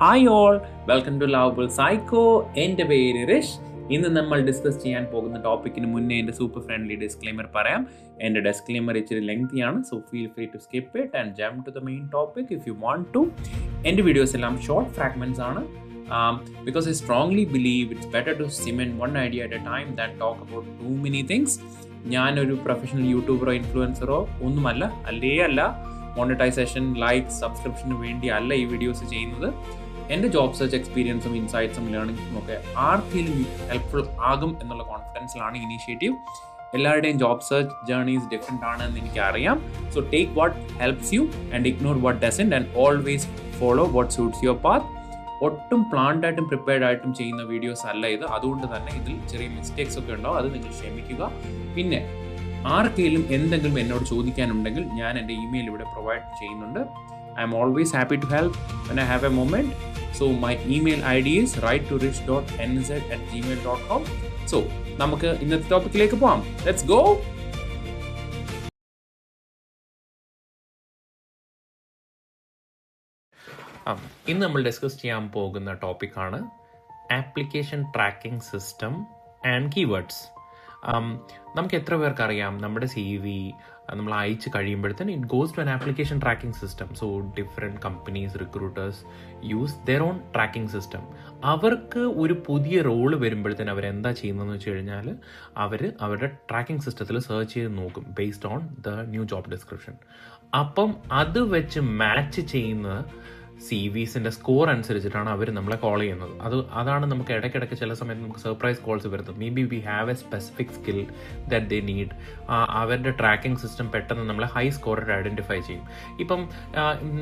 Hi all, welcome to lovable psycho. എൻ്റെ പേര് റിഷ്. ഇന്ന് നമ്മൾ ഡിസ്കസ് ചെയ്യാൻ പോകുന്ന ടോപ്പിക്കിന് മുന്നേ എൻ്റെ സൂപ്പർ ഫ്രണ്ട്ലി ഡിസ്ക്ലെയിമർ പറയാം. എൻ്റെ ഡിസ്ക്ലെയിമർ ഇച്ചിരി ലെങ്തിയാണ്, so feel free to skip it and jump to the main topic if you want to. എൻ്റെ വീഡിയോസ് എല്ലാം ഷോർട്ട് ഫ്രാഗ്മെൻറ്റ്സ് ആണ്. Because I strongly believe it's better to cement one idea at a time than talk about too many things. ഞാനൊരു professional യൂട്യൂബറോ ഇൻഫ്ലുവൻസറോ ഒന്നുമല്ല, അല്ല monetisation, like, സബ്സ്ക്രിപ്ഷന് വേണ്ടി അല്ല ഈ videos ചെയ്യുന്നത്. എൻ്റെ ജോബ് സെർച്ച് എക്സ്പീരിയൻസും ഇൻസൈറ്റ്സും ലേണിംഗ്സും ഒക്കെ ആർക്കെങ്കിലും ഹെൽപ്ഫുൾ ആകും എന്നുള്ള കോൺഫിഡൻസിലാണ് ഇനീഷ്യേറ്റീവ്. എല്ലാവരുടെയും ജോബ് സെർച്ച് ജേർണീസ് ഡിഫറെൻ്റ് ആണെന്ന് എനിക്കറിയാം. So take what helps you and ignore what doesn't and always follow what suits your path. ഒട്ടും പ്ലാൻഡ് ആയിട്ടും പ്രിപ്പയർഡ് ആയിട്ടും ചെയ്യുന്ന വീഡിയോസ് അല്ല ഇത്. അതുകൊണ്ട് തന്നെ ഇതിൽ ചെറിയ മിസ്റ്റേക്സ് ഒക്കെ ഉണ്ടാവും, അത് നിങ്ങൾ ക്ഷമിക്കുക. പിന്നെ ആർക്കെങ്കിലും എന്തെങ്കിലും എന്നോട് ചോദിക്കാനുണ്ടെങ്കിൽ ഞാൻ എൻ്റെ ഇമെയിൽ ഇവിടെ പ്രൊവൈഡ് ചെയ്യുന്നുണ്ട്. I'm always happy to help when I have a moment. So my email ID is ഈസ് write2rich.nz@gmail.com. സോ നമുക്ക് ഇന്നത്തെ ടോപ്പിക്കിലേക്ക് പോകാം. Let's go. ഇന്ന് നമ്മൾ ഡിസ്കസ് ചെയ്യാൻ പോകുന്ന ടോപ്പിക്കാണ് application tracking system and keywords. നമുക്ക് എത്ര പേർക്ക് അറിയാം, നമ്മുടെ CV നമ്മൾ അയച്ച് കഴിയുമ്പോഴത്തേന് it goes to an application tracking system. So different companies, recruiters use their own tracking system. അവർക്ക് ഒരു പുതിയ റോള് വരുമ്പോഴത്തേന് അവരെന്താ ചെയ്യുന്നതെന്ന് വെച്ച് കഴിഞ്ഞാൽ അവരുടെ ട്രാക്കിംഗ് സിസ്റ്റത്തിൽ സെർച്ച് ചെയ്ത് നോക്കും based on the new job description. അപ്പം അത് വെച്ച് മാച്ച് ചെയ്യുന്ന CVസിൻ്റെ സ്കോർ അനുസരിച്ചിട്ടാണ് അവർ നമ്മളെ കോൾ ചെയ്യുന്നത്. അതാണ് നമുക്ക് ഇടയ്ക്കിടയ്ക്ക് ചില സമയത്ത് നമുക്ക് സർപ്രൈസ് കോൾസ് വരുന്നത്. May be we have A specific skill that they need. അവരുടെ ട്രാക്കിംഗ് സിസ്റ്റം പെട്ടെന്ന് നമ്മളെ ഹൈ സ്കോറായിട്ട് ഐഡൻറ്റിഫൈ ചെയ്യും. ഇപ്പം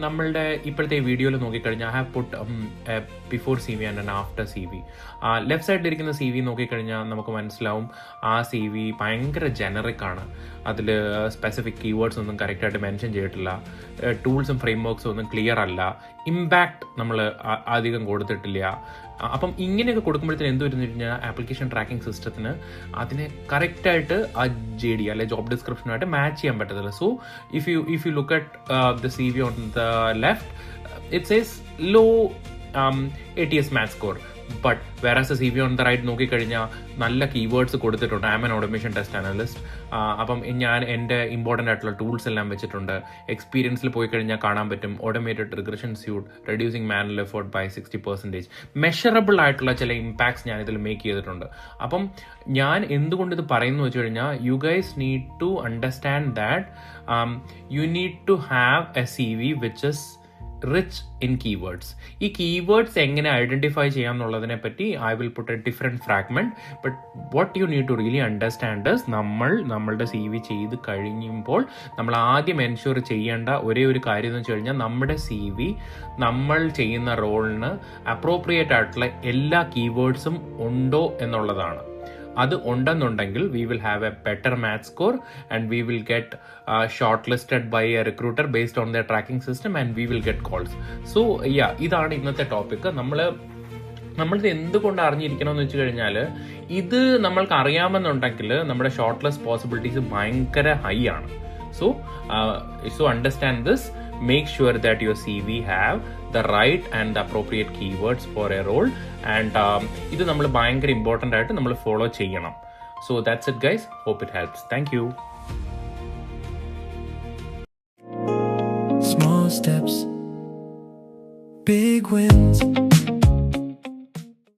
നമ്മളുടെ ഇപ്പോഴത്തെ വീഡിയോയിൽ നോക്കിക്കഴിഞ്ഞാൽ I have put before CV and after CV. Left സൈഡിലിരിക്കുന്ന CV നോക്കിക്കഴിഞ്ഞാൽ നമുക്ക് മനസ്സിലാവും ആ CV ഭയങ്കര ജനറിക് ആണ്. അതിൽ സ്പെസിഫിക് കീവേഡ്സ് ഒന്നും കറക്റ്റായിട്ട് മെൻഷൻ ചെയ്തിട്ടില്ല. ടൂൾസും ഫ്രെയിംവർക്സും ഒന്നും ക്ലിയർ അല്ല. ഇമ്പാക്ട് നമ്മൾ അധികം കൊടുത്തിട്ടില്ല. അപ്പം ഇങ്ങനെയൊക്കെ കൊടുക്കുമ്പോഴത്തേന് എന്ത് വരുന്നു കഴിഞ്ഞാൽ ആപ്ലിക്കേഷൻ ട്രാക്കിംഗ് സിസ്റ്റത്തിന് അതിനെ കറക്റ്റായിട്ട് ആ JD അല്ലെ ജോബ് ഡിസ്ക്രിപ്ഷനുമായിട്ട് മാച്ച് ചെയ്യാൻ പറ്റത്തില്ല. So if you look at the CV on the left, it says low ATS match score. But whereas CV on the right നോക്കിക്കഴിഞ്ഞാൽ നല്ല കീവേഡ്സ് കൊടുത്തിട്ടുണ്ട്. I am an automation test analyst. അപ്പം ഞാൻ എൻ്റെ important ആയിട്ടുള്ള tools എല്ലാം വെച്ചിട്ടുണ്ട്. എക്സ്പീരിയൻസിൽ പോയി കഴിഞ്ഞാൽ കാണാൻ പറ്റും automated regression suite, reducing manual effort by 60%. Measurable ആയിട്ടുള്ള ചില ഇമ്പാക്ട്സ് ഞാൻ ഇതിൽ മേക്ക് ചെയ്തിട്ടുണ്ട്. അപ്പം ഞാൻ എന്തുകൊണ്ട് ഇത് പറയുന്നു വെച്ച് കഴിഞ്ഞാൽ you guys need to understand that you need to have a CV which is rich in keywords. ഈ കീവേഡ്സ് എങ്ങനെ ഐഡന്റിഫൈ ചെയ്യാം എന്നുള്ളതിനെ പറ്റി I will put a different fragment. But what you need to really understand is നമ്മളുടെ CV ചെയ്ത് കഴിയുമ്പോൾ നമ്മൾ ആദ്യം എൻഷുർ ചെയ്യേണ്ട ഒരേ ഒരു കാര്യം എന്ന് വെച്ച് കഴിഞ്ഞാൽ നമ്മുടെ CV നമ്മൾ ചെയ്യുന്ന റോളിന് അപ്രോപ്രിയേറ്റ് ആയിട്ടുള്ള എല്ലാ കീവേഡ്സും ഉണ്ടോ എന്നുള്ളതാണ്. അത് ഉണ്ടെന്നുണ്ടെങ്കിൽ we will have a better match score and we will get shortlisted by a recruiter based on the tracking system and we will get calls. So ഇതാണ് ഇന്നത്തെ ടോപ്പിക്. നമ്മളിത് എന്തുകൊണ്ട് അറിഞ്ഞിരിക്കണം എന്ന് വെച്ച് കഴിഞ്ഞാൽ ഇത് നമ്മൾക്ക് അറിയാമെന്നുണ്ടെങ്കിൽ നമ്മുടെ ഷോർട്ട് ലിസ്റ്റ് പോസിബിലിറ്റീസ് ഭയങ്കര ഹൈ ആണ്. So understand this. Make sure that your CV have the right and the appropriate keywords for a role. And ഇത് നമ്മൾ ഭയങ്കര ഇമ്പോർട്ടൻ്റ് ആയിട്ട് നമ്മൾ ഫോളോ ചെയ്യണം. So that's it guys. Hope it helps. Thank you. Small steps, big wins.